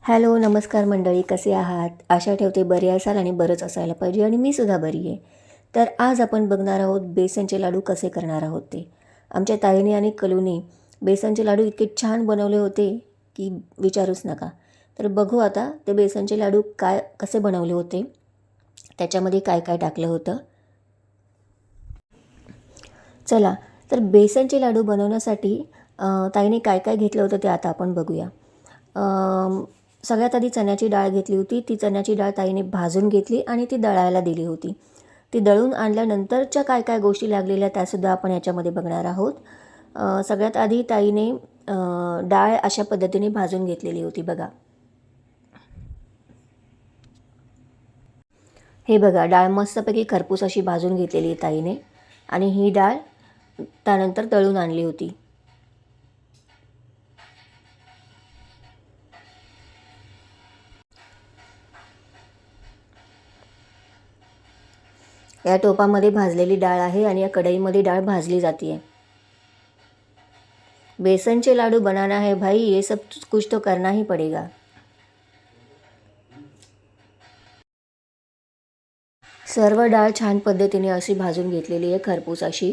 Hello, नमस्कार मंडळी, कसे आहात? आशा ठेवते बरे असाल आणि बरंच असायला पाहिजे आणि मी सुद्धा बरी आहे. तर आज आपण बघणार आहोत बेसनचे लाडू कसे करणार आहोत ते. आमच्या ताईने आणि कलूने बेसनचे लाडू इतके छान बनवले होते की विचारूच नका. तर बघू आता ते बेसनचे लाडू कसे बनवले होते, त्याच्यामध्ये काय काय टाकलं होतं. चला, तर बेसनचे लाडू बनवण्यासाठी ताईने काय काय घेतलं होतं ते आता आपण बघूया. सगळ्यात आधी चण्याची डाळ घेतली होती. ती चण्याची डाळ ताईने भाजून घेतली आणि ती दळायला दिली होती. ती दळून आणल्यानंतरच्या काय काय गोष्टी लागलेल्या त्यासुद्धा आपण याच्यामध्ये बघणार आहोत. सगळ्यात आधी ताईने डाळ अशा पद्धतीने भाजून घेतलेली होती बघा. हे बघा, डाळ मस्तपैकी खरपूस अशी भाजून घेतलेली आहे ताईने आणि ही डाळ त्यानंतर दळून आणली होती. या टोपामध्ये भाजलेली डाळ आहे आणि या कढईमध्ये डाळ भाजली जाती है. बेसन लाडू बनाना है भाई, ये सब कुछ तो करना ही पड़ेगा. सर्व डाळ छान पद्धतीने अशी भाजून घेतलेली आहे, खरपूस अशी.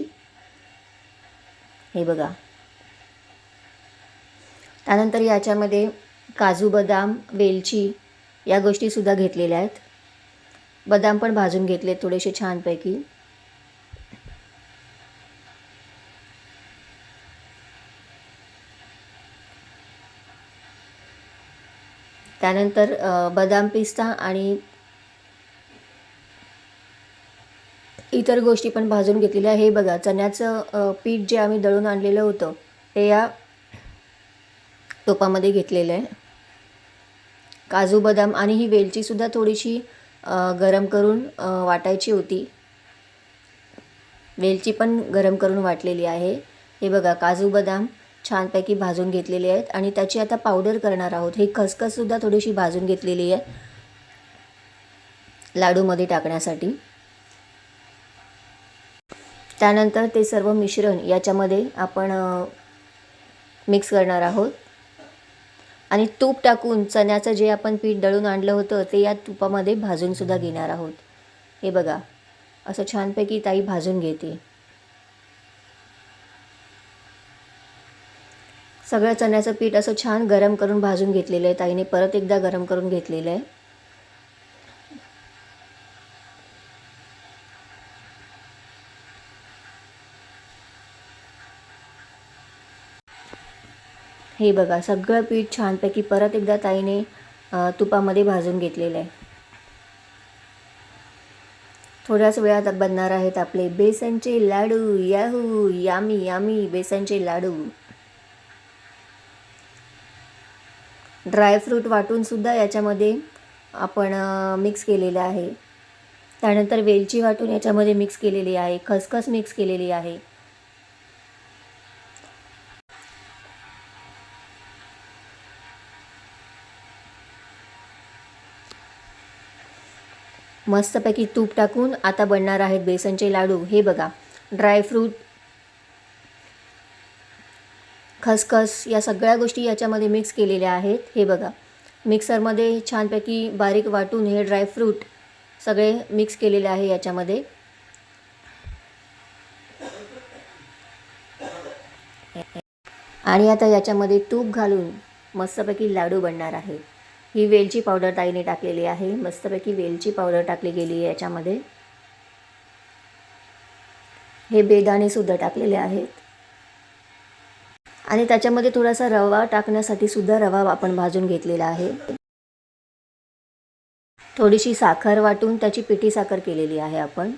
हे बघा. त्यानंतर याच्यामध्ये काजू, बदाम, वेलची या गोष्टीसुद्धा घेतलेल्या आहेत. बदाम पण भाजून घेतले थोडेसे छानपैकी. त्यानंतर बदाम, पिस्ता आणि इतर गोष्टी पण भाजून घेतलेल्या. हे बघा, चण्याचं पीठ जे आम्ही दळून आणलेलं होतं ते या टोपामध्ये घेतलेलं आहे. काजू, बदाम आणि ही वेलचीसुद्धा थोडीशी गरम करून वाटायची होती. वेलची पण गरम करून वाटलेली आहे. हे बघा, काजू, बदाम छानपैकी भाजून घेतलेले आहेत आणि त्याची आता पावडर करणार आहोत. ही खसखससुद्धा थोडीशी भाजून घेतलेली आहे लाडूमध्ये टाकण्यासाठी. त्यानंतर ते सर्व मिश्रण याच्यामध्ये आपण मिक्स करणार आहोत आणि तूप टाकून चण्याचं जे आपण पीठ दळून आणलं होतं ते या तुपामध्ये भाजूनसुद्धा घेणार आहोत. हे बघा, असं छानपैकी ताई भाजून घेते. सगळं चण्याचं पीठ असं छान गरम करून भाजून घेतलेलं आहे ताईने. परत एकदा गरम करून घेतलेलं आहे. हे बघा, सगळं पीठ छानपैकी परत एकदा ताईने तुपामध्ये भाजून घेतलेलं आहे. थोड्याच वेळात बनणार आहेत आपले बेसनचे लाडू. याहू, यामी यामी बेसनचे लाडू. ड्रायफ्रूट वाटूनसुद्धा याच्यामध्ये आपण मिक्स केलेलं आहे. त्यानंतर वेलची वाटून याच्यामध्ये मिक्स केलेली आहे. खसखस मिक्स केलेली आहे. मस्तपैकी तूप टाकून आता बनणार आहेत बेसनचे लाडू. हे बघा, ड्रायफ्रूट, खसखस या सगळ्या गोष्टी याच्यामध्ये मिक्स केलेल्या आहेत. हे बघा, मिक्सरमध्ये छानपैकी बारीक वाटून हे ड्रायफ्रूट सगळे मिक्स केलेले आहे याच्यामध्ये. आणि आता याच्यामध्ये तूप घालून मस्तपैकी लाडू बनणार आहे. ही वेलची पावडर ताईने टाकलेली आहे. मस्तपैकी वेलची पावडर टाकली गेली आहे याच्यामध्ये. हे बेदाणेसुद्धा टाकलेले आहेत आणि त्याच्यामध्ये थोडासा रवा टाकण्यासाठी सुद्धा रवा आपण भाजून घेतलेला आहे. थोडीशी साखर वाटून त्याची पिठी साखर केलेली आहे आपण.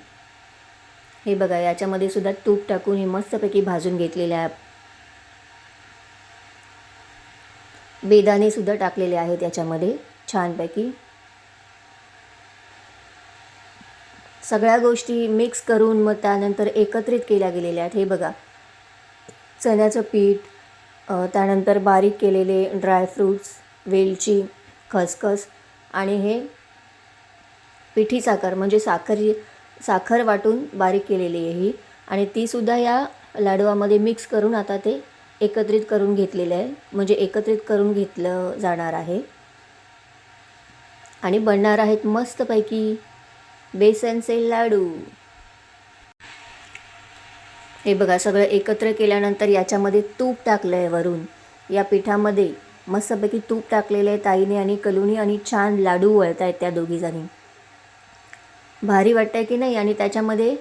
हे बघा, याच्यामध्ये सुद्धा तूप टाकून हे मस्तपैकी भाजून घेतलेले आहे. बेदाणेसुद्धा टाकलेले आहेत याच्यामध्ये छानपैकी. सगळ्या गोष्टी मिक्स करून मग त्यानंतर एकत्रित केल्या गेलेल्या आहेत. हे बघा, चण्याचं पीठ, त्यानंतर बारीक केलेले ड्रायफ्रूट्स, वेलची, खसखस आणि हे पिठी साखर म्हणजे साखर वाटून बारीक केलेली आहे ही, आणि तीसुद्धा या लाडवामध्ये मिक्स करून आता ते एकत्रित करून घेतलेलं आहे, म्हणजे एकत्रित करून घेतलं जाणार आहे. आणि बनणार आहेत मस्तपैकी बेसनचे लाडू. हे बघा, सगळं एकत्र केल्यानंतर याच्यामध्ये तूप टाकलं आहे वरून. या पिठामध्ये मस्तपैकी तूप टाकलेलं आहे ताईने आणि कलूनी, आणि छान लाडू वळत आहेत त्या दोघीजणी. भारी वाटतं आहे की नाही. आणि त्याच्यामध्ये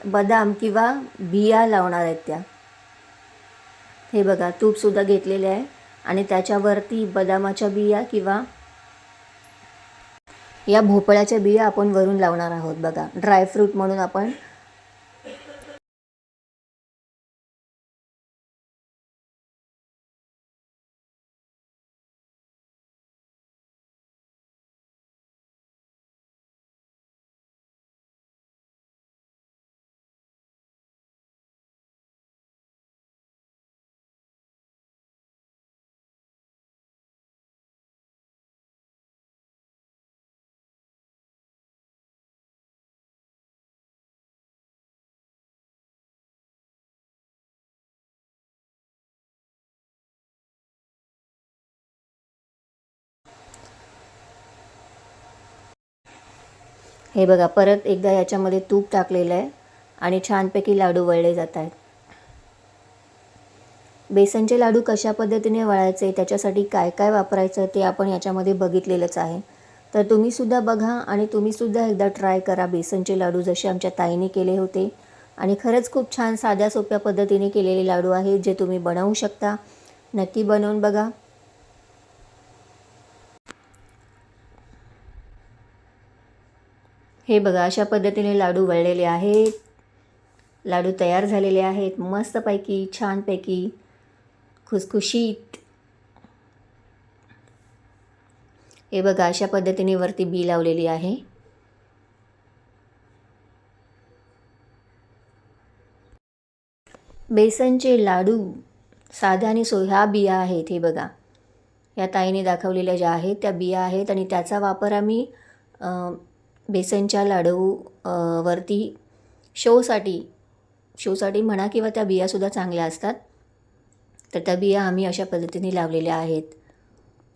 बदाम किंवा बिया लावणार आहेत त्या. हे बघा, तूपसुद्धा घेतलेले आहे आणि त्याच्यावरती बदामाच्या बिया किंवा या भोपळ्याच्या बिया आपण वरून लावणार आहोत. बघा, ड्रायफ्रूट म्हणून आपण. हे बघा, परत एकदा याच्यामध्ये तूप टाकलेलं आहे आणि छानपैकी लाडू वळले जात आहेत. बेसनचे लाडू कशा पद्धतीने वळायचे, त्याच्यासाठी काय काय वापरायचं ते आपण याच्यामध्ये बघितलेलंच आहे. तर तुम्हीसुद्धा बघा आणि तुम्हीसुद्धा एकदा ट्राय करा बेसनचे लाडू, जसे आमच्या ताईने केले होते. आणि खरंच खूप छान साध्या सोप्या पद्धतीने केलेले लाडू आहेत, जे तुम्ही बनवू शकता. नक्की बनवून बघा. हे बघा, अशा पद्धतीने लाडू वळलेले आहेत. लाडू तयार झालेले आहेत मस्तपैकी, छानपैकी, खुसखुशीत. हे बघा, अशा पद्धतीने वरती बी लावलेली आहे. बेसनचे लाडू साध्या आणि ह्या बिया आहेत. हे बघा, या ताईने दाखवलेल्या ज्या आहेत त्या बिया आहेत आणि त्याचा वापर आम्ही बेसनच्या लाडू वरती शोसाठी म्हणा किंवा त्या बियासुद्धा चांगल्या असतात. तर त्या बिया आम्ही अशा पद्धतीने लावलेल्या आहेत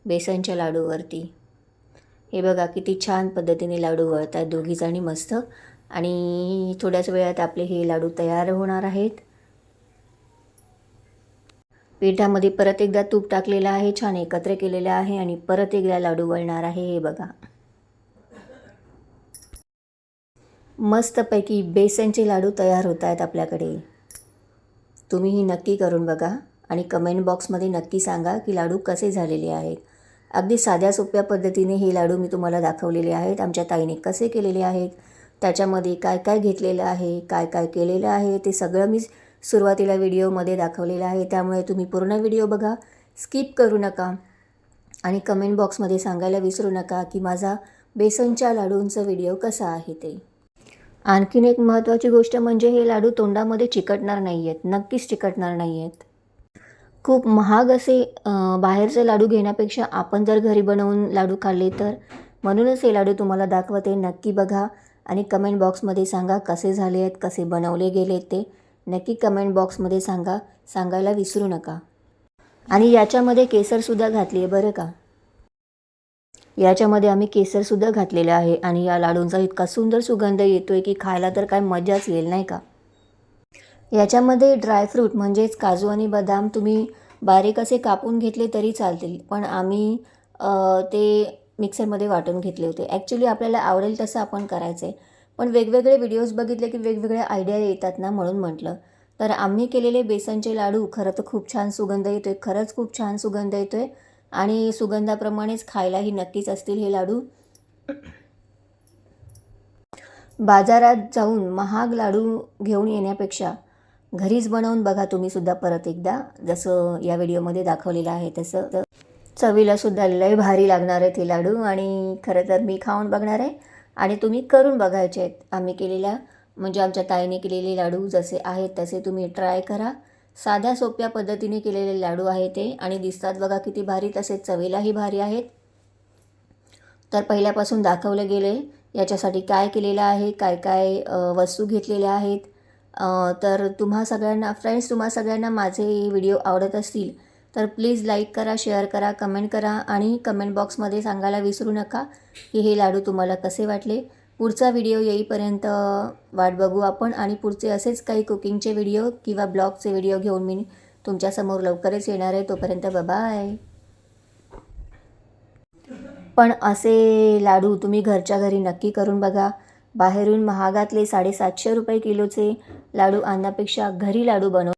बेसनच्या लाडूवरती. हे बघा, किती छान पद्धतीने लाडू वळत आहेत दोघीजणी मस्त. आणि थोड्याच वेळात आपले हे लाडू तयार होणार आहेत. पिठामध्ये परत एकदा तूप टाकलेलं आहे, छान एकत्र केलेलं आहे आणि परत एकदा लाडू वळणार आहे. हे बघा, मस्तपैकी बेसनचे लाडू तयार होत आहेत आपल्याकडे. तुम्हीही नक्की करून बघा आणि कमेंट बॉक्समध्ये नक्की सांगा की लाडू कसे झालेले आहेत. अगदी साध्या सोप्या पद्धतीने हे लाडू मी तुम्हाला दाखवलेले आहेत. आमच्या ताईने कसे केलेले आहेत, त्याच्यामध्ये काय काय घेतलेलं आहे, काय काय केलेलं आहे, ते सगळं मी सुरुवातीला व्हिडिओमध्ये दाखवलेलं आहे. त्यामुळे तुम्ही पूर्ण व्हिडिओ बघा, स्किप करू नका. आणि कमेंट बॉक्समध्ये सांगायला विसरू नका की माझा बेसनच्या लाडूंचा व्हिडिओ कसा आहे ते. आणखीन एक महत्त्वाची गोष्ट म्हणजे हे लाडू तोंडामध्ये चिकटणार नाही आहेत, नक्कीच चिकटणार नाही आहेत. खूप महाग असे बाहेरचे लाडू घेण्यापेक्षा आपण जर घरी बनवून लाडू खाल्ले तर. म्हणूनच हे लाडू तुम्हाला दाखवते. नक्की बघा आणि कमेंट बॉक्समध्ये सांगा कसे झाले आहेत, कसे बनवले गेले ते. नक्की कमेंट बॉक्समध्ये सांगायला विसरू नका. आणि याच्यामध्ये केसरसुद्धा घातली आहे बरं का. याच्यामध्ये आम्ही केसरसुद्धा घातलेलं आहे आणि या लाडूंचा इतका सुंदर सुगंध येतो आहे की खायला तर काय मजाच येईल नाही का. याच्यामध्ये ड्रायफ्रूट म्हणजेच काजू आणि बदाम तुम्ही बारीक असे कापून घेतले तरी चालतील, पण आम्ही ते मिक्सरमध्ये वाटून घेतले होते. ॲक्च्युली आपल्याला आवडेल तसं आपण करायचं आहे, पण वेगवेगळे व्हिडिओज बघितले की वेगवेगळ्या आयडिया येतात ना, म्हणून म्हटलं. तर आम्ही केलेले बेसनचे लाडू खरं तर खूप छान सुगंध येतो आहे, खरंच खूप छान सुगंध येतो आहे. आणि सुगंधाप्रमाणेच खायलाही नक्कीच असतील हे लाडू. बाजारात जाऊन महाग लाडू घेऊन येण्यापेक्षा घरीच बनवून बघा तुम्हीसुद्धा परत एकदा, जसं या व्हिडिओमध्ये दाखवलेलं आहे तसं. तर चवीलासुद्धा लय भारी लागणार आहेत हे लाडू. आणि खरं तर मी खाऊन बघणार आहे आणि तुम्ही करून बघायचे आहेत. आम्ही केलेल्या म्हणजे आमच्या ताईने केलेले लाडू जसे आहेत तसे तुम्ही ट्राय करा. साध्या सोप्या पद्धतीने केलेले लाडू आहे ते, आणि दिसतात बघा किती भारी, तसेच चवीलाही भारी आहेत. तर पहिल्यापासून दाखवलं गेले याच्यासाठी काय केलेलं आहे, काय काय वस्तू घेतलेल्या आहेत. तर तुम्हा सगळ्यांना माझे व्हिडिओ आवडत असतील तर प्लीज लाईक करा, शेअर करा, कमेंट करा आणि कमेंट बॉक्समध्ये सांगायला विसरू नका की हे लाडू तुम्हाला कसे वाटले. पुढचा व्हिडिओ येईपर्यंत वाट बघू आपण आणि पुढचे असेच काही कुकिंगचे व्हिडिओ किंवा ब्लॉगचे व्हिडिओ घेऊन मी तुमच्यासमोर लवकरच येणार आहे. तोपर्यंत बाय. पण असे लाडू तुम्ही घरच्या घरी नक्की करून बघा. बाहेरून महागातले 750 रुपये किलोचे लाडू आणण्यापेक्षा घरी लाडू बनव.